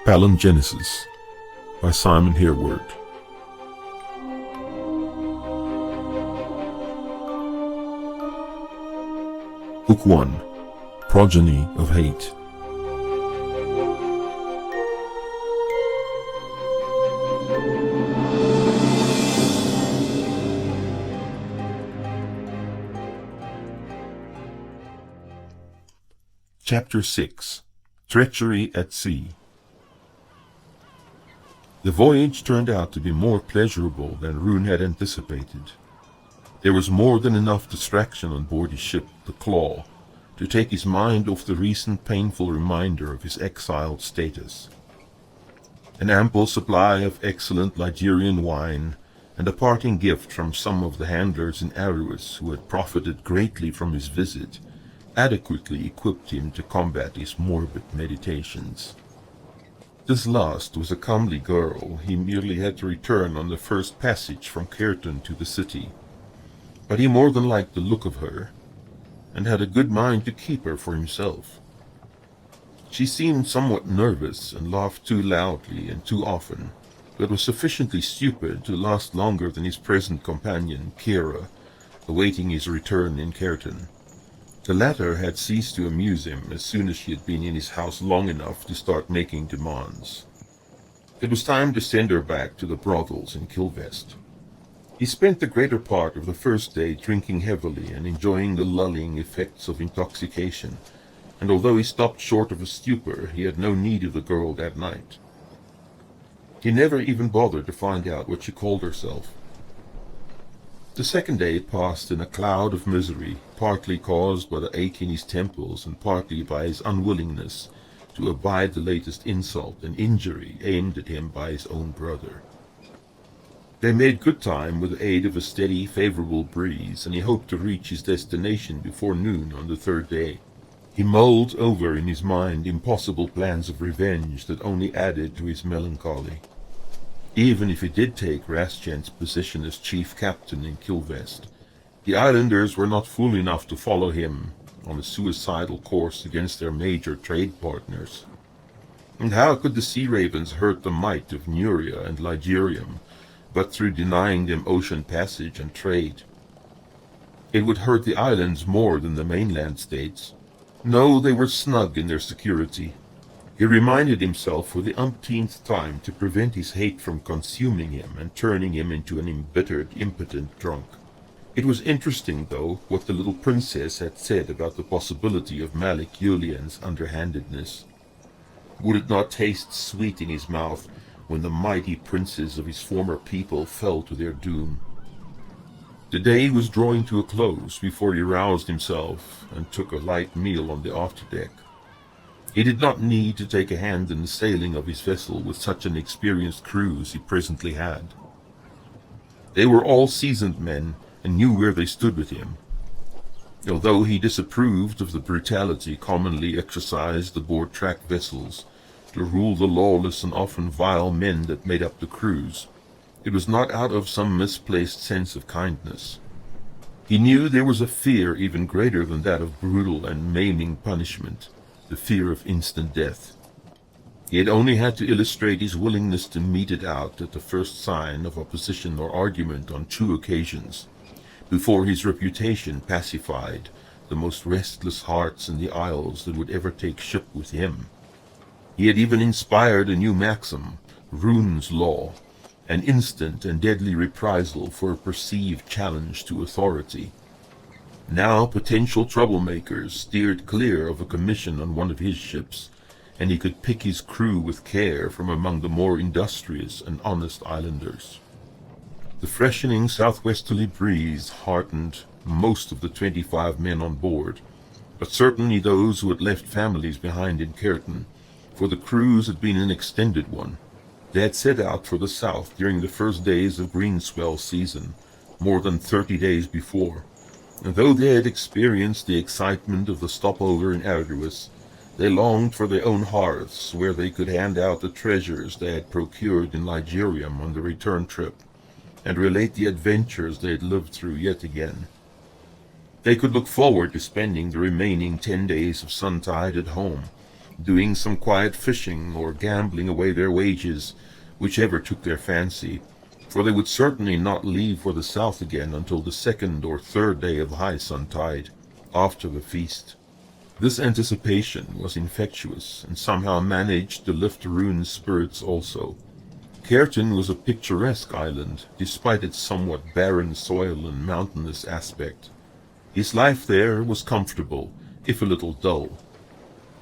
Palingenesis by Simon Hereward. Book 1. Progeny of Hate. Chapter 6. Treachery at Sea. The voyage turned out to be more pleasurable than Rune had anticipated. There was more than enough distraction on board his ship, the Claw, to take his mind off the recent painful reminder of his exiled status. An ample supply of excellent Ligurian wine, and a parting gift from some of the handlers in Arus who had profited greatly from his visit, adequately equipped him to combat his morbid meditations. This last was a comely girl he merely had to return on the first passage from Kherton to the city, but he more than liked the look of her, and had a good mind to keep her for himself. She seemed somewhat nervous and laughed too loudly and too often, but was sufficiently stupid to last longer than his present companion, Kira, awaiting his return in Kherton. The latter had ceased to amuse him as soon as she had been in his house long enough to start making demands. It was time to send her back to the brothels in Kilvest. He spent the greater part of the first day drinking heavily and enjoying the lulling effects of intoxication, and although he stopped short of a stupor, he had no need of the girl that night. He never even bothered to find out what she called herself. The second day passed in a cloud of misery, partly caused by the ache in his temples and partly by his unwillingness to abide the latest insult and injury aimed at him by his own brother. They made good time with the aid of a steady, favorable breeze, and he hoped to reach his destination before noon on the third day. He mulled over in his mind impossible plans of revenge that only added to his melancholy. Even if he did take Raschen's position as chief captain in Kilvest, the islanders were not fool enough to follow him on a suicidal course against their major trade partners. And how could the sea ravens hurt the might of Nuria and Ligurium but through denying them ocean passage and trade? It would hurt the islands more than the mainland states. No, they were snug in their security. He reminded himself for the umpteenth time to prevent his hate from consuming him and turning him into an embittered, impotent drunk. It was interesting, though, what the little princess had said about the possibility of Malik Yulian's underhandedness. Would it not taste sweet in his mouth when the mighty princes of his former people fell to their doom? The day was drawing to a close before he roused himself and took a light meal on the afterdeck. He did not need to take a hand in the sailing of his vessel with such an experienced crew as he presently had. They were all seasoned men and knew where they stood with him. Although he disapproved of the brutality commonly exercised aboard track vessels to rule the lawless and often vile men that made up the crews, it was not out of some misplaced sense of kindness. He knew there was a fear even greater than that of brutal and maiming punishment, the fear of instant death. He had only had to illustrate his willingness to mete it out at the first sign of opposition or argument on 2 occasions, before his reputation pacified the most restless hearts in the Isles that would ever take ship with him. He had even inspired a new maxim, Rune's Law, an instant and deadly reprisal for a perceived challenge to authority. Now potential troublemakers steered clear of a commission on one of his ships, and he could pick his crew with care from among the more industrious and honest islanders. The freshening southwesterly breeze heartened most of the 25 men on board, but certainly those who had left families behind in Kherton, for the cruise had been an extended one. They had set out for the south during the first days of greenswell season, more than 30 days before. And though they had experienced the excitement of the stopover in Arduous, they longed for their own hearths, where they could hand out the treasures they had procured in Ligurium on the return trip, and relate the adventures they had lived through yet again. They could look forward to spending the remaining 10 days of Suntide at home, doing some quiet fishing or gambling away their wages, whichever took their fancy, for they would certainly not leave for the south again until the second or third day of high sun tide, after the feast. This anticipation was infectious, and somehow managed to lift Rune's spirits also. Caerton was a picturesque island, despite its somewhat barren soil and mountainous aspect. His life there was comfortable, if a little dull.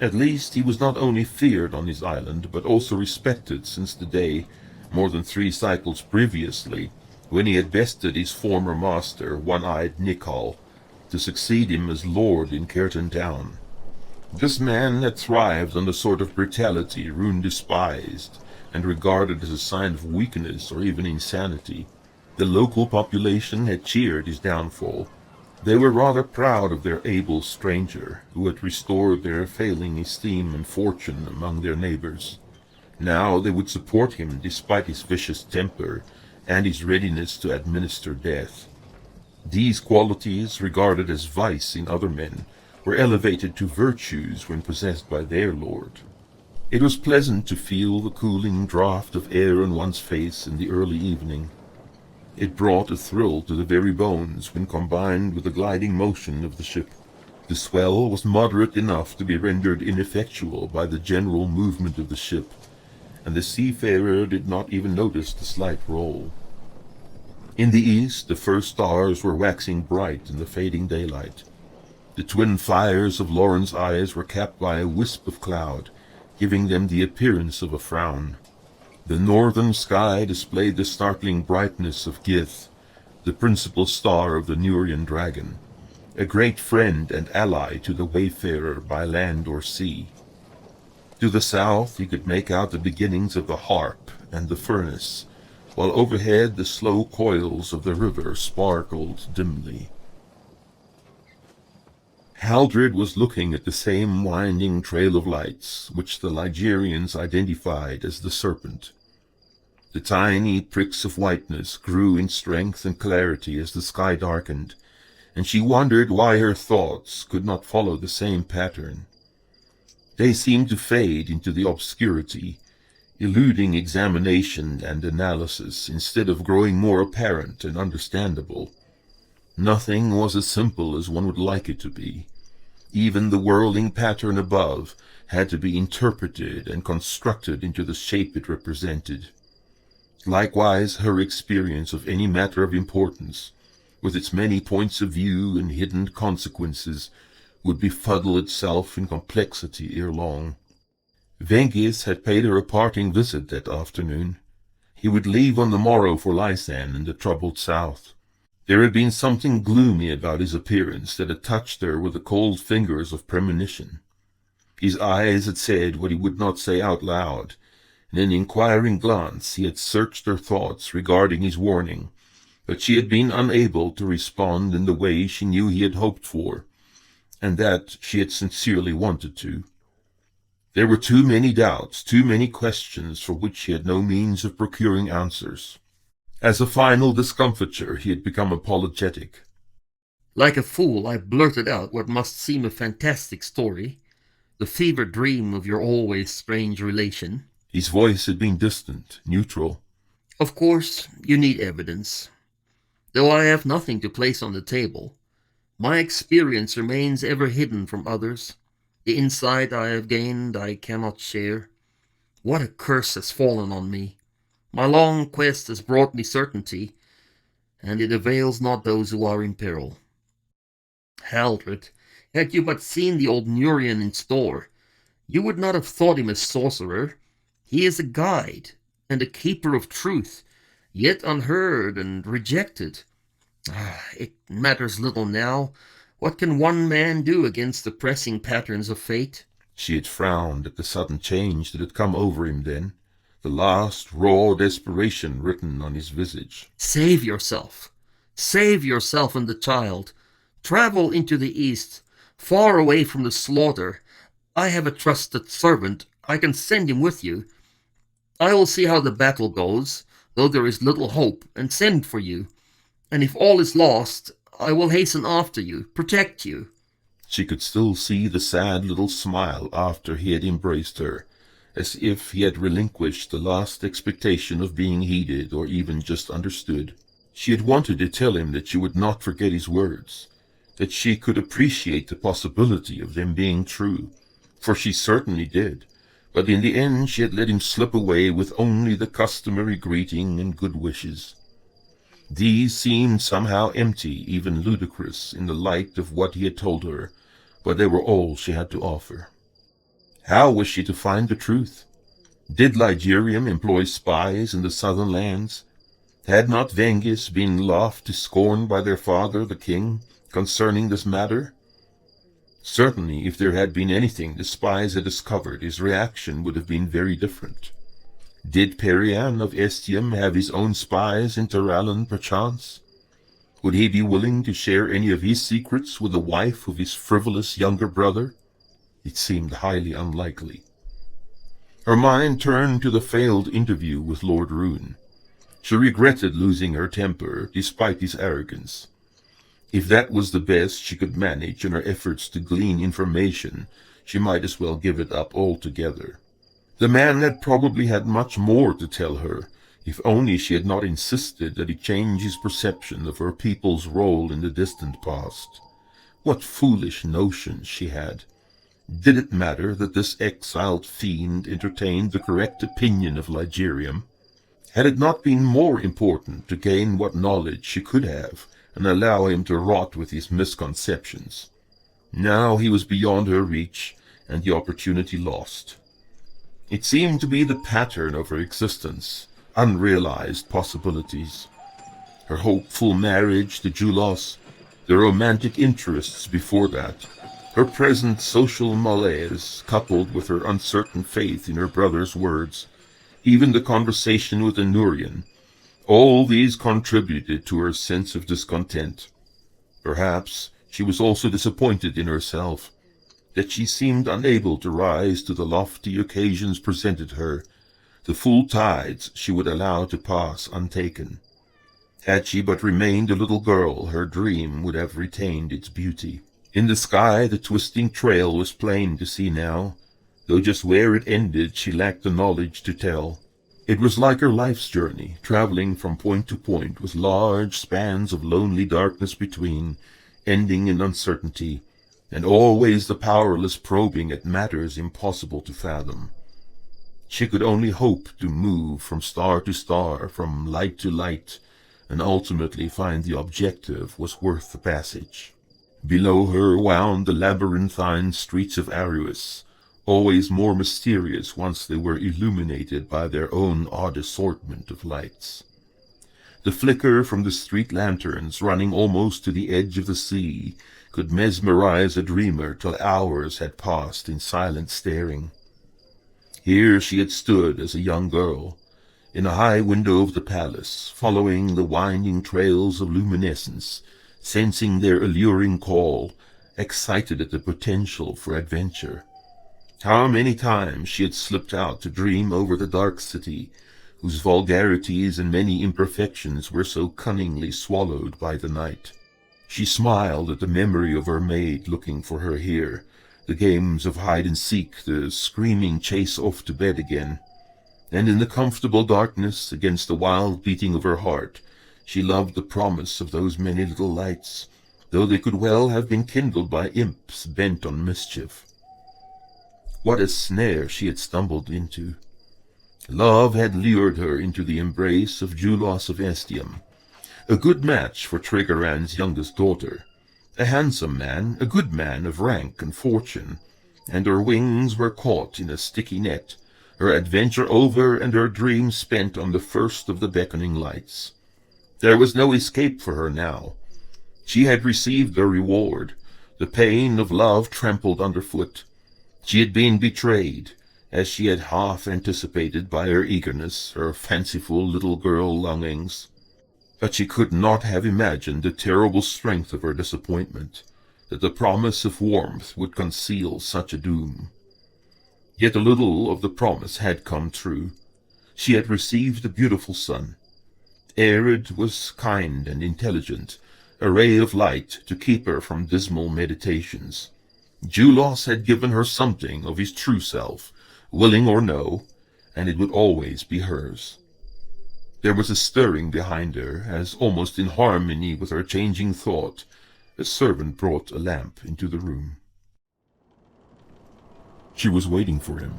At least he was not only feared on his island, but also respected since the day, more than 3 cycles previously, when he had bested his former master, One-Eyed Nichal, to succeed him as lord in Caerton Town. This man had thrived on the sort of brutality Rune despised, and regarded as a sign of weakness or even insanity. The local population had cheered his downfall. They were rather proud of their able stranger, who had restored their failing esteem and fortune among their neighbors. Now they would support him despite his vicious temper and his readiness to administer death. These qualities, regarded as vice in other men, were elevated to virtues when possessed by their lord. It was pleasant to feel the cooling draught of air on one's face in the early evening. It brought a thrill to the very bones when combined with the gliding motion of the ship. The swell was moderate enough to be rendered ineffectual by the general movement of the ship, and the seafarer did not even notice the slight roll. In the east, the first stars were waxing bright in the fading daylight. The twin fires of Lauren's eyes were capped by a wisp of cloud, giving them the appearance of a frown. The northern sky displayed the startling brightness of Gith, the principal star of the Nurian dragon, a great friend and ally to the wayfarer by land or sea. To the south he could make out the beginnings of the harp and the furnace, while overhead the slow coils of the river sparkled dimly. Haldred was looking at the same winding trail of lights, which the Ligerians identified as the Serpent. The tiny pricks of whiteness grew in strength and clarity as the sky darkened, and she wondered why her thoughts could not follow the same pattern. They seemed to fade into the obscurity, eluding examination and analysis instead of growing more apparent and understandable. Nothing was as simple as one would like it to be. Even the whirling pattern above had to be interpreted and constructed into the shape it represented. Likewise, her experience of any matter of importance, with its many points of view and hidden consequences, would befuddle itself in complexity ere long. Vengius had paid her a parting visit that afternoon. He would leave on the morrow for Lysan in the troubled south. There had been something gloomy about his appearance that had touched her with the cold fingers of premonition. His eyes had said what he would not say out loud. In an inquiring glance he had searched her thoughts regarding his warning, but she had been unable to respond in the way she knew he had hoped for, and that she had sincerely wanted to. There were too many doubts, too many questions for which he had no means of procuring answers. As a final discomfiture, he had become apologetic. Like a fool, I blurted out what must seem a fantastic story, the fever dream of your always strange relation. His voice had been distant, neutral. Of course, you need evidence. Though I have nothing to place on the table, my experience remains ever hidden from others. The insight I have gained I cannot share. What a curse has fallen on me! My long quest has brought me certainty, and it avails not those who are in peril. Haldred, had you but seen the old Nurian in store, you would not have thought him a sorcerer. He is a guide, and a keeper of truth, yet unheard and rejected. It matters little now. What can one man do against the pressing patterns of fate? She had frowned at the sudden change that had come over him then, the last raw desperation written on his visage. Save yourself. Save yourself and the child. Travel into the east, far away from the slaughter. I have a trusted servant. I can send him with you. I will see how the battle goes, though there is little hope, and send for you. And if all is lost, I will hasten after you, protect you. She could still see the sad little smile after he had embraced her, as if he had relinquished the last expectation of being heeded or even just understood. She had wanted to tell him that she would not forget his words, that she could appreciate the possibility of them being true, for she certainly did, but in the end she had let him slip away with only the customary greeting and good wishes. These seemed somehow empty, even ludicrous, in the light of what he had told her, but they were all she had to offer. How was she to find the truth? Did Ligurium employ spies in the southern lands? Had not Vengus been laughed to scorn by their father, the king, concerning this matter? Certainly, if there had been anything the spies had discovered, his reaction would have been very different. Did Perian of Estium have his own spies in Terrallen, perchance? Would he be willing to share any of his secrets with the wife of his frivolous younger brother? It seemed highly unlikely. Her mind turned to the failed interview with Lord Rune. She regretted losing her temper, despite his arrogance. If that was the best she could manage in her efforts to glean information, she might as well give it up altogether. The man had probably had much more to tell her, if only she had not insisted that he change his perception of her people's role in the distant past. What foolish notions she had! Did it matter that this exiled fiend entertained the correct opinion of Ligurium? Had it not been more important to gain what knowledge she could have, and allow him to rot with his misconceptions? Now he was beyond her reach, and the opportunity lost. It seemed to be the pattern of her existence, unrealized possibilities. Her hopeful marriage to Julos, the romantic interests before that, her present social malaise, coupled with her uncertain faith in her brother's words, even the conversation with Anurian, all these contributed to her sense of discontent. Perhaps she was also disappointed in herself, that she seemed unable to rise to the lofty occasions presented her, the full tides she would allow to pass untaken. Had she but remained a little girl, her dream would have retained its beauty. In the sky the twisting trail was plain to see now, though just where it ended she lacked the knowledge to tell. It was like her life's journey, traveling from point to point, with large spans of lonely darkness between, ending in uncertainty, and always the powerless probing at matters impossible to fathom. She could only hope to move from star to star, from light to light, and ultimately find the objective was worth the passage. Below her wound the labyrinthine streets of Arius, always more mysterious once they were illuminated by their own odd assortment of lights. The flicker from the street lanterns, running almost to the edge of the sea, could mesmerize a dreamer till hours had passed in silent staring. Here she had stood as a young girl, in a high window of the palace, following the winding trails of luminescence, sensing their alluring call, excited at the potential for adventure. How many times she had slipped out to dream over the dark city, whose vulgarities and many imperfections were so cunningly swallowed by the night. She smiled at the memory of her maid looking for her here, the games of hide-and-seek, the screaming chase off to bed again. And in the comfortable darkness, against the wild beating of her heart, she loved the promise of those many little lights, though they could well have been kindled by imps bent on mischief. What a snare she had stumbled into! Love had lured her into the embrace of Julos of Estium, a good match for Tregaran's youngest daughter, a handsome man, a good man of rank and fortune, and her wings were caught in a sticky net, her adventure over and her dreams spent on the first of the beckoning lights. There was no escape for her now. She had received her reward, the pain of love trampled underfoot. She had been betrayed, as she had half anticipated by her eagerness, her fanciful little girl longings. But she could not have imagined the terrible strength of her disappointment, that the promise of warmth would conceal such a doom. Yet a little of the promise had come true. She had received a beautiful son. Arid was kind and intelligent, a ray of light to keep her from dismal meditations. Julos had given her something of his true self, willing or no, and it would always be hers. There was a stirring behind her, as almost in harmony with her changing thought, a servant brought a lamp into the room. She was waiting for him.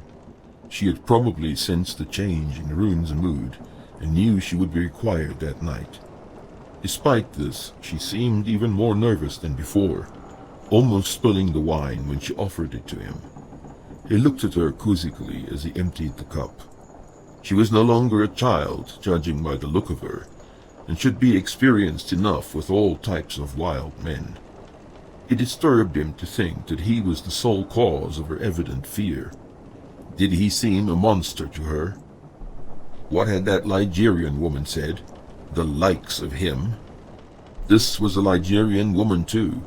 She had probably sensed the change in Rune's mood, and knew she would be required that night. Despite this, she seemed even more nervous than before, almost spilling the wine when she offered it to him. He looked at her quizzically as he emptied the cup. She was no longer a child, judging by the look of her, and should be experienced enough with all types of wild men. It disturbed him to think that he was the sole cause of her evident fear. Did he seem a monster to her? What had that Ligerian woman said? The likes of him? This was a Ligerian woman too,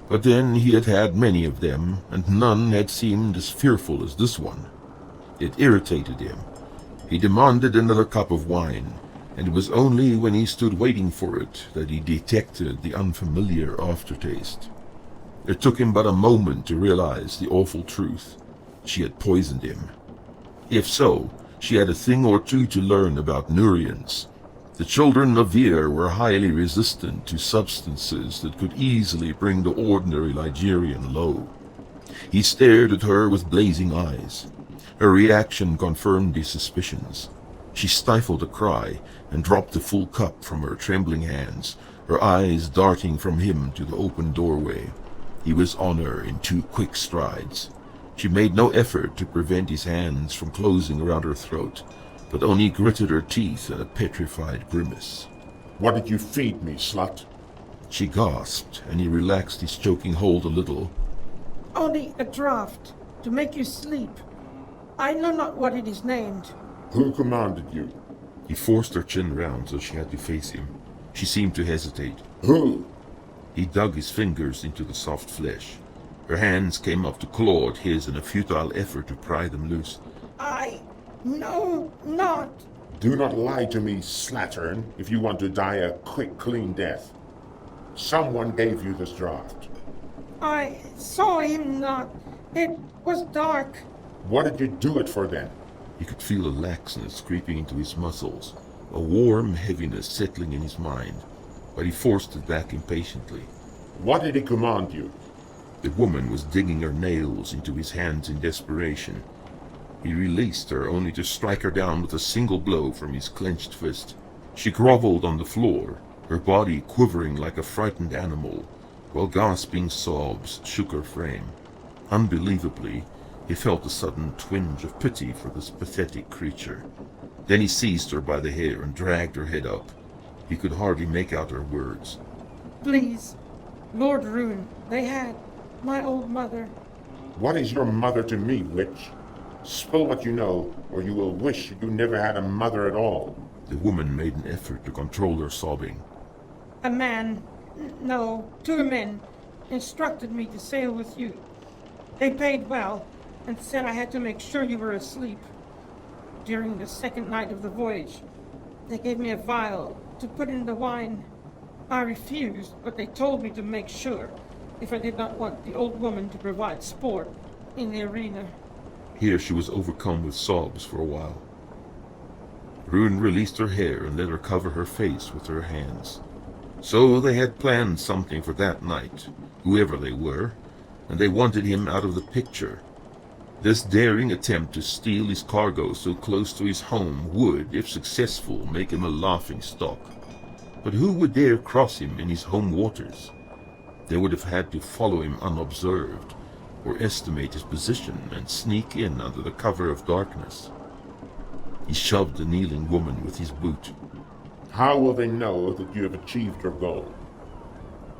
but then he had had many of them, and none had seemed as fearful as this one. It irritated him. He demanded another cup of wine, and it was only when he stood waiting for it that he detected the unfamiliar aftertaste. It took him but a moment to realize the awful truth. She had poisoned him. If so, she had a thing or two to learn about Nurians. The children of Vir were highly resistant to substances that could easily bring the ordinary Ligerian low. He stared at her with blazing eyes. Her reaction confirmed his suspicions. She stifled a cry and dropped the full cup from her trembling hands, her eyes darting from him to the open doorway. He was on her in 2 quick strides. She made no effort to prevent his hands from closing around her throat, but only gritted her teeth in a petrified grimace. What did you feed me, slut? She gasped, and he relaxed his choking hold a little. Only a draught, to make you sleep. I know not what it is named. Who commanded you? He forced her chin round so she had to face him. She seemed to hesitate. Who? He dug his fingers into the soft flesh. Her hands came up to claw at his in a futile effort to pry them loose. I know not. Do not lie to me, slattern, if you want to die a quick, clean death. Someone gave you this draught. I saw him not. It was dark. What did you do it for then? He could feel a laxness creeping into his muscles, a warm heaviness settling in his mind, but he forced it back impatiently. What did he command you? The woman was digging her nails into his hands in desperation. He released her only to strike her down with a single blow from his clenched fist. She groveled on the floor, her body quivering like a frightened animal, while gasping sobs shook her frame. Unbelievably, he felt a sudden twinge of pity for this pathetic creature. Then he seized her by the hair and dragged her head up. He could hardly make out her words. Please, Lord Rune, they had my old mother. What is your mother to me, witch? Spill what you know, or you will wish you never had a mother at all. The woman made an effort to control her sobbing. A man, no, 2 men, instructed me to sail with you. They paid well, and said I had to make sure you were asleep. During the 2nd night of the voyage, they gave me a vial to put in the wine. I refused, but they told me to make sure, if I did not want the old woman to provide sport in the arena. Here she was overcome with sobs for a while. Rune released her hair and let her cover her face with her hands. So they had planned something for that night, whoever they were, and they wanted him out of the picture. This daring attempt to steal his cargo so close to his home would, if successful, make him a laughingstock. But who would dare cross him in his home waters? They would have had to follow him unobserved, or estimate his position and sneak in under the cover of darkness. He shoved the kneeling woman with his boot. How will they know that you have achieved your goal?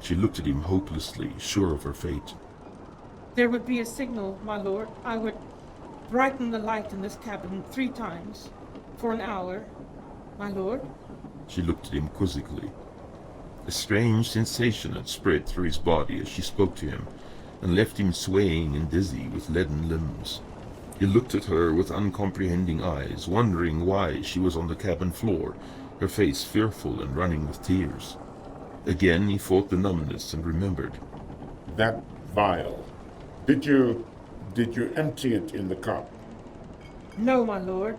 She looked at him hopelessly, sure of her fate. There would be a signal, my lord. I would brighten the light in this cabin 3 times for an hour, my lord. She looked at him quizzically. A strange sensation had spread through his body as she spoke to him, and left him swaying and dizzy with leaden limbs. He looked at her with uncomprehending eyes, wondering why she was on the cabin floor, her face fearful and running with tears. Again he fought the numbness and remembered. That vial. Did you empty it in the cup? No, my lord.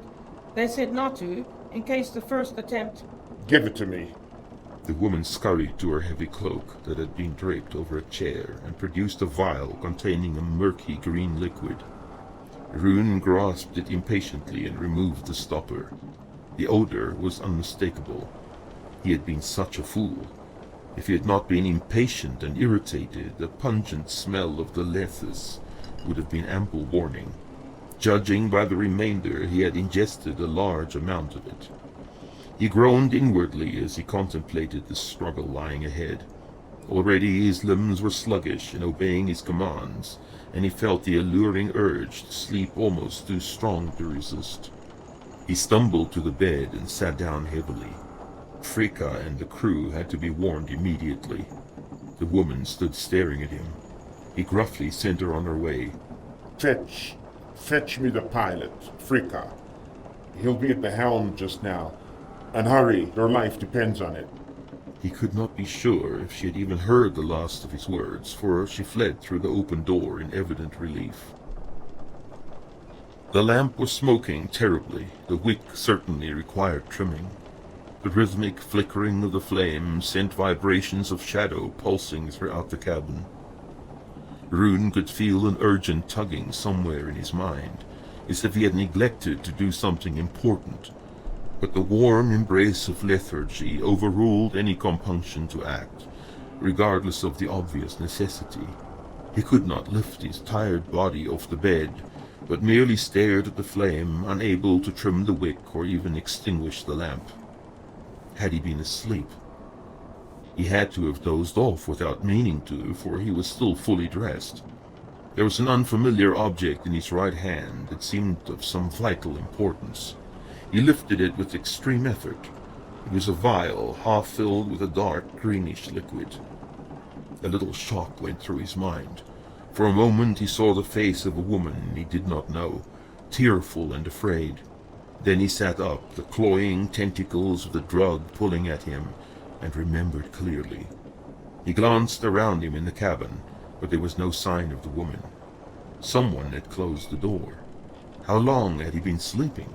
They said not to, in case the first attempt. Give it to me. The woman scurried to her heavy cloak that had been draped over a chair and produced a vial containing a murky green liquid. Rune grasped it impatiently and removed the stopper. The odor was unmistakable. He had been such a fool. If he had not been impatient and irritated, the pungent smell of the lethus would have been ample warning. Judging by the remainder, he had ingested a large amount of it. He groaned inwardly as he contemplated the struggle lying ahead. Already his limbs were sluggish in obeying his commands, and he felt the alluring urge to sleep almost too strong to resist. He stumbled to the bed and sat down heavily. Fricka and the crew had to be warned immediately. The woman stood staring at him. He gruffly sent her on her way. Fetch me the pilot, Fricka. He'll be at the helm just now. And hurry, your life depends on it. He could not be sure if she had even heard the last of his words, for she fled through the open door in evident relief. The lamp was smoking terribly. The wick certainly required trimming. The rhythmic flickering of the flame sent vibrations of shadow pulsing throughout the cabin. Rune could feel an urgent tugging somewhere in his mind, as if he had neglected to do something important. But the warm embrace of lethargy overruled any compunction to act, regardless of the obvious necessity. He could not lift his tired body off the bed, but merely stared at the flame, unable to trim the wick or even extinguish the lamp. Had he been asleep? He had to have dozed off without meaning to, for he was still fully dressed. There was an unfamiliar object in his right hand that seemed of some vital importance. He lifted it with extreme effort. It was a vial, half filled with a dark, greenish liquid. A little shock went through his mind. For a moment he saw the face of a woman he did not know, tearful and afraid. Then he sat up, the cloying tentacles of the drug pulling at him, and remembered clearly. He glanced around him in the cabin, but there was no sign of the woman. Someone had closed the door. How long had he been sleeping?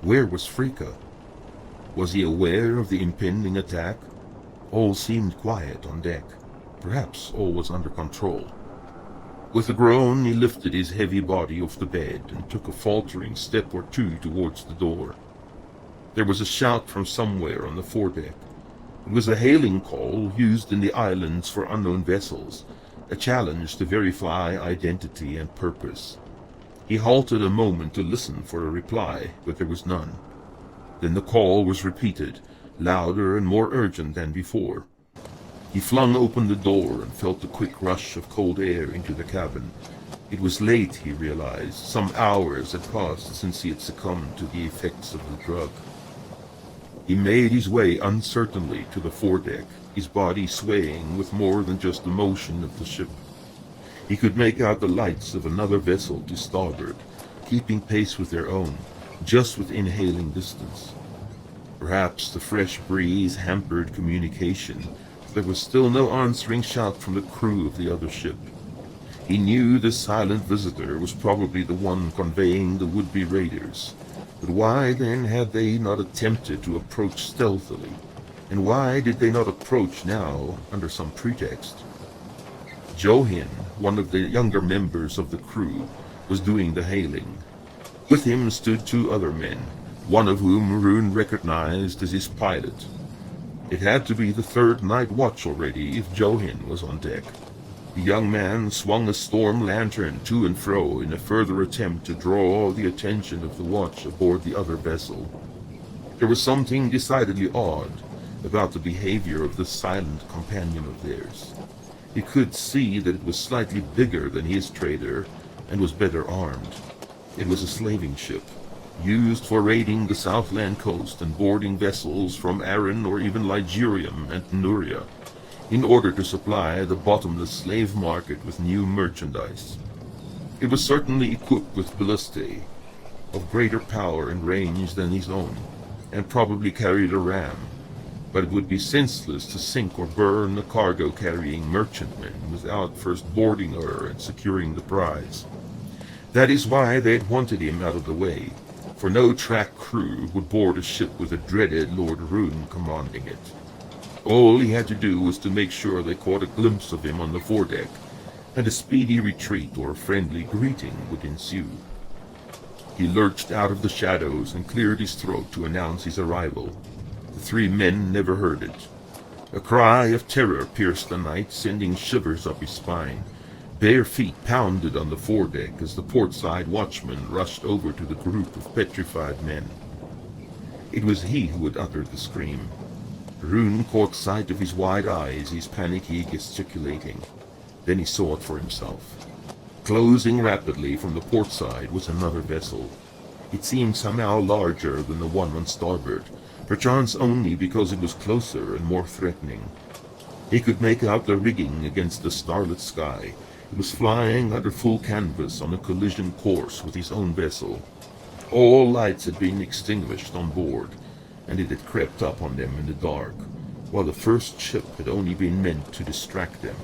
Where was Fricka? Was he aware of the impending attack? All seemed quiet on deck. Perhaps all was under control. With a groan, he lifted his heavy body off the bed and took a faltering step or two towards the door. There was a shout from somewhere on the foredeck. It was a hailing call used in the islands for unknown vessels, a challenge to verify identity and purpose. He halted a moment to listen for a reply, but there was none. Then the call was repeated, louder and more urgent than before. He flung open the door and felt the quick rush of cold air into the cabin. It was late, he realized. Some hours had passed since he had succumbed to the effects of the drug. He made his way uncertainly to the foredeck, his body swaying with more than just the motion of the ship. He could make out the lights of another vessel to starboard, keeping pace with their own, just within hailing distance. Perhaps the fresh breeze hampered communication. There was still no answering shout from the crew of the other ship. He knew the silent visitor was probably the one conveying the would-be raiders. But why then had they not attempted to approach stealthily? And why did they not approach now under some pretext? Johin, one of the younger members of the crew, was doing the hailing. With him stood two other men, one of whom Rune recognized as his pilot. It had to be the third night watch already if Johin was on deck. The young man swung a storm lantern to and fro in a further attempt to draw the attention of the watch aboard the other vessel. There was something decidedly odd about the behavior of this silent companion of theirs. He could see that it was slightly bigger than his trader and was better armed. It was a slaving ship, used for raiding the Southland coast and boarding vessels from Arran or even Ligurium and Nuria, in order to supply the bottomless slave market with new merchandise. It was certainly equipped with ballistae, of greater power and range than his own, and probably carried a ram, but it would be senseless to sink or burn a cargo carrying merchantman without first boarding her and securing the prize. That is why they had wanted him out of the way, for no track crew would board a ship with the dreaded Lord Rune commanding it. All he had to do was to make sure they caught a glimpse of him on the foredeck, and a speedy retreat or a friendly greeting would ensue. He lurched out of the shadows and cleared his throat to announce his arrival. The three men never heard it. A cry of terror pierced the night, sending shivers up his spine. Bare feet pounded on the foredeck as the portside watchman rushed over to the group of petrified men. It was he who had uttered the scream. Rune caught sight of his wide eyes, his panicky gesticulating. Then he saw it for himself. Closing rapidly from the port side was another vessel. It seemed somehow larger than the one on starboard, perchance only because it was closer and more threatening. He could make out the rigging against the starlit sky. It was flying under full canvas on a collision course with his own vessel. All lights had been extinguished on board, and it had crept up on them in the dark, while the first ship had only been meant to distract them.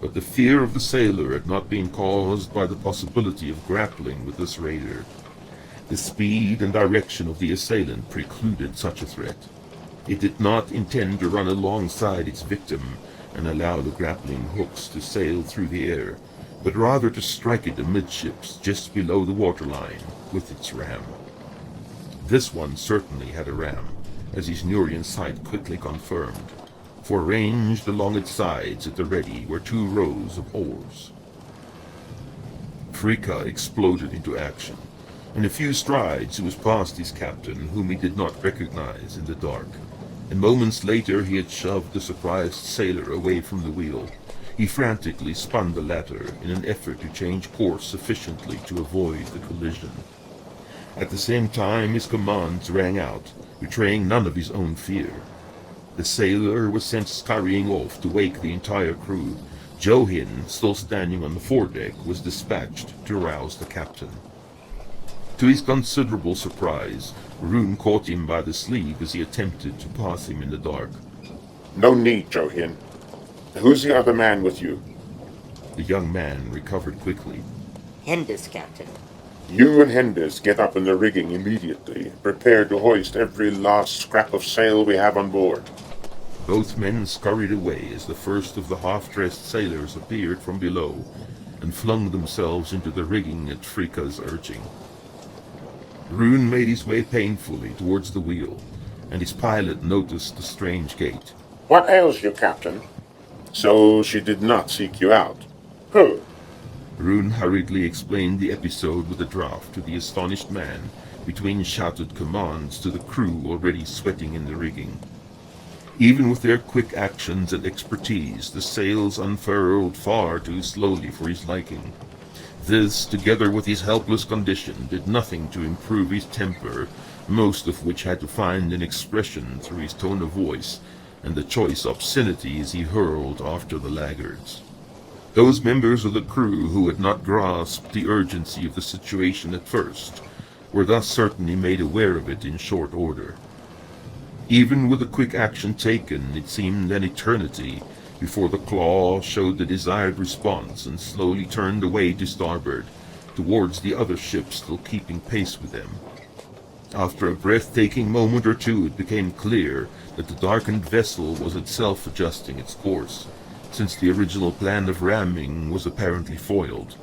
But the fear of the sailor had not been caused by the possibility of grappling with this raider. The speed and direction of the assailant precluded such a threat. It did not intend to run alongside its victim and allow the grappling hooks to sail through the air, but rather to strike it amidships just below the waterline with its ram. This one certainly had a ram, as his Nurian sight quickly confirmed, for ranged along its sides at the ready were 2 rows of oars. Frika exploded into action. In a few strides he was past his captain, whom he did not recognize in the dark, and moments later he had shoved the surprised sailor away from the wheel. He frantically spun the latter in an effort to change course sufficiently to avoid the collision. At the same time his commands rang out, betraying none of his own fear. The sailor was sent scurrying off to wake the entire crew. Johin, still standing on the foredeck, was dispatched to rouse the captain. To his considerable surprise, Rune caught him by the sleeve as he attempted to pass him in the dark. No need, Johin. Who's the other man with you? The young man recovered quickly. Hendis, Captain. You and Hendis get up in the rigging immediately. Prepare to hoist every last scrap of sail we have on board. Both men scurried away as the first of the half-dressed sailors appeared from below and flung themselves into the rigging at Frika's urging. Rune made his way painfully towards the wheel, and his pilot noticed the strange gait. What ails you, Captain? So she did not seek you out. Who? Rune hurriedly explained the episode with a draft to the astonished man, between shouted commands to the crew already sweating in the rigging. Even with their quick actions and expertise, the sails unfurled far too slowly for his liking. This, together with his helpless condition, did nothing to improve his temper, most of which had to find an expression through his tone of voice and the choice obscenities he hurled after the laggards. Those members of the crew who had not grasped the urgency of the situation at first were thus certainly made aware of it in short order. Even with the quick action taken, it seemed an eternity before the claw showed the desired response and slowly turned away to starboard, towards the other ships still keeping pace with them. After a breathtaking moment or two, it became clear that the darkened vessel was itself adjusting its course, since the original plan of ramming was apparently foiled.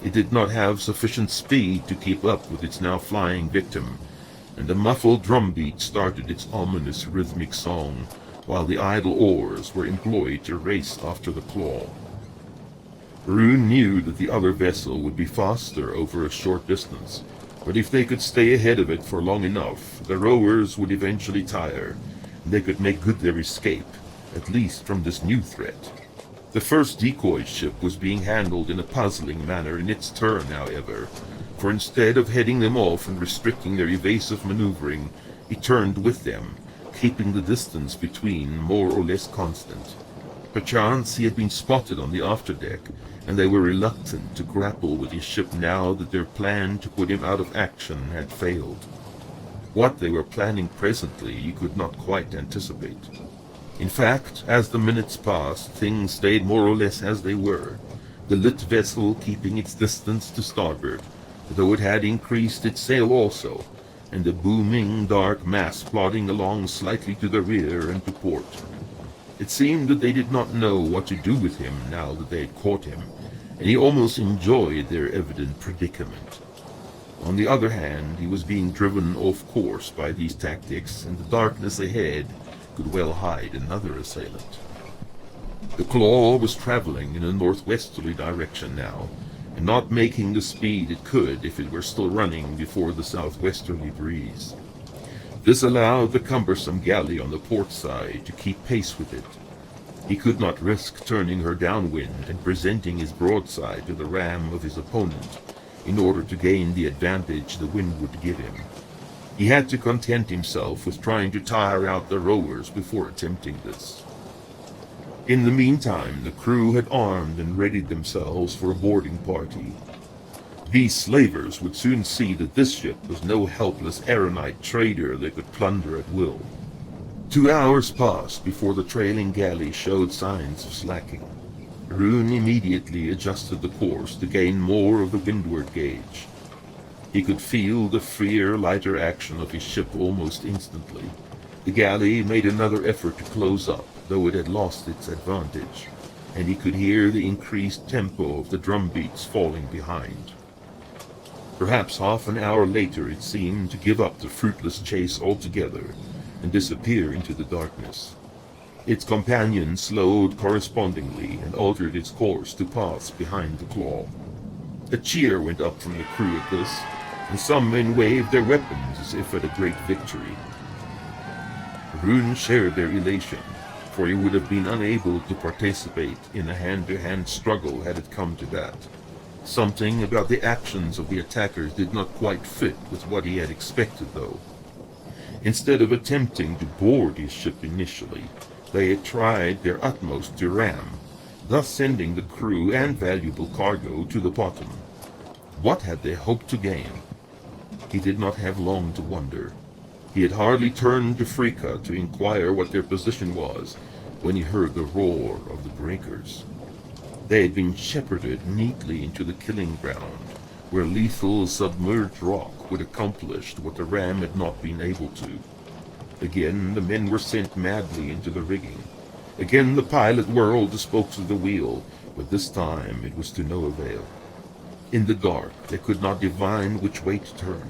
It did not have sufficient speed to keep up with its now flying victim, and a muffled drumbeat started its ominous rhythmic song, while the idle oars were employed to race after the claw. Rune knew that the other vessel would be faster over a short distance, but if they could stay ahead of it for long enough, the rowers would eventually tire, and they could make good their escape, at least from this new threat. The first decoy ship was being handled in a puzzling manner in its turn, however, for instead of heading them off and restricting their evasive maneuvering, it turned with them, keeping the distance between more or less constant. Perchance he had been spotted on the afterdeck, and they were reluctant to grapple with his ship now that their plan to put him out of action had failed. What they were planning presently he could not quite anticipate. In fact, as the minutes passed, things stayed more or less as they were, the lit vessel keeping its distance to starboard, though it had increased its sail also, and the booming dark mass plodding along slightly to the rear and to port. It seemed that they did not know what to do with him now that they had caught him, and he almost enjoyed their evident predicament. On the other hand, he was being driven off course by these tactics, and the darkness ahead could well hide another assailant. The Claw was traveling in a northwesterly direction now, and not making the speed it could if it were still running before the southwesterly breeze. This allowed the cumbersome galley on the port side to keep pace with it. He could not risk turning her downwind and presenting his broadside to the ram of his opponent in order to gain the advantage the wind would give him. He had to content himself with trying to tire out the rowers before attempting this. In the meantime, the crew had armed and readied themselves for a boarding party. These slavers would soon see that this ship was no helpless Aeronite trader they could plunder at will. 2 hours passed before the trailing galley showed signs of slacking. Rune immediately adjusted the course to gain more of the windward gauge. He could feel the freer, lighter action of his ship almost instantly. The galley made another effort to close up, though it had lost its advantage, and he could hear the increased tempo of the drum beats falling behind. Perhaps half an hour later it seemed to give up the fruitless chase altogether and disappear into the darkness. Its companion slowed correspondingly and altered its course to pass behind the Claw. A cheer went up from the crew at this, and some men waved their weapons as if at a great victory. Rune shared their elation, for he would have been unable to participate in a hand-to-hand struggle had it come to that. Something about the actions of the attackers did not quite fit with what he had expected, though. Instead of attempting to board his ship initially, they had tried their utmost to ram, thus sending the crew and valuable cargo to the bottom. What had they hoped to gain? He did not have long to wonder. He had hardly turned to Frika to inquire what their position was when he heard the roar of the breakers. They had been shepherded neatly into the killing ground, where lethal submerged rock would accomplish what the ram had not been able to. Again the men were sent madly into the rigging. Again the pilot whirled the spokes of the wheel, but this time it was to no avail. In the dark they could not divine which way to turn.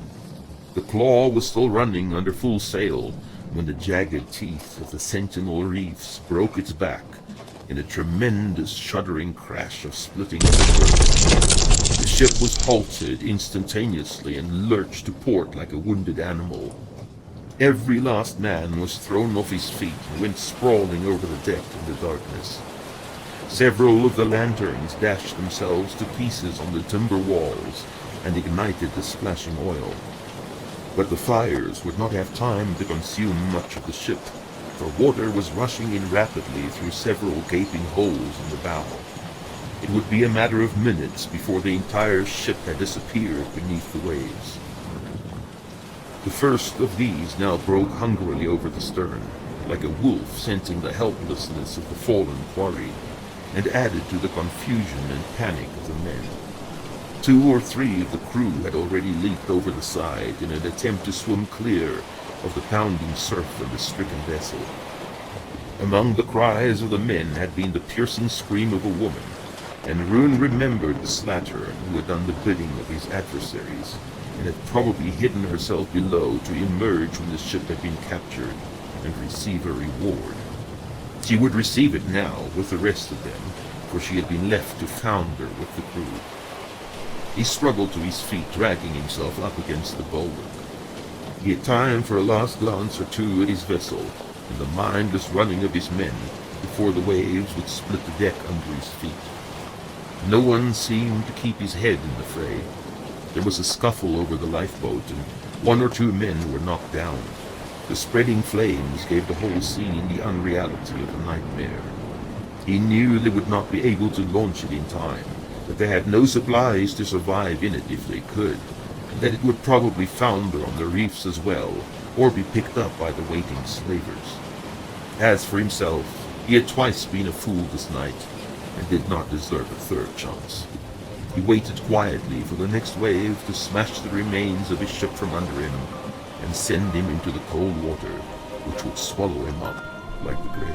The Claw was still running under full sail when the jagged teeth of the sentinel reefs broke its back in a tremendous shuddering crash of splitting timber. The ship was halted instantaneously and lurched to port like a wounded animal. Every last man was thrown off his feet and went sprawling over the deck in the darkness. Several of the lanterns dashed themselves to pieces on the timber walls and ignited the splashing oil. But the fires would not have time to consume much of the ship, for water was rushing in rapidly through several gaping holes in the bow. It would be a matter of minutes before the entire ship had disappeared beneath the waves. The first of these now broke hungrily over the stern, like a wolf sensing the helplessness of the fallen quarry, and added to the confusion and panic of the men. 2 or 3 of the crew had already leaped over the side in an attempt to swim clear of the pounding surf of the stricken vessel. Among the cries of the men had been the piercing scream of a woman, and Rune remembered the slattern who had done the bidding of his adversaries, and had probably hidden herself below to emerge when the ship had been captured and receive a reward. She would receive it now with the rest of them, for she had been left to founder with the crew. He struggled to his feet, dragging himself up against the bulwark. He had time for a last glance or two at his vessel, and the mindless running of his men before the waves would split the deck under his feet. No one seemed to keep his head in the fray. There was a scuffle over the lifeboat, and 1 or 2 men were knocked down. The spreading flames gave the whole scene the unreality of a nightmare. He knew they would not be able to launch it in time, that they had no supplies to survive in it if they could, and that it would probably founder on the reefs as well, or be picked up by the waiting slavers. As for himself, he had twice been a fool this night, and did not deserve a third chance. He waited quietly for the next wave to smash the remains of his ship from under him, and send him into the cold water, which would swallow him up like the grave.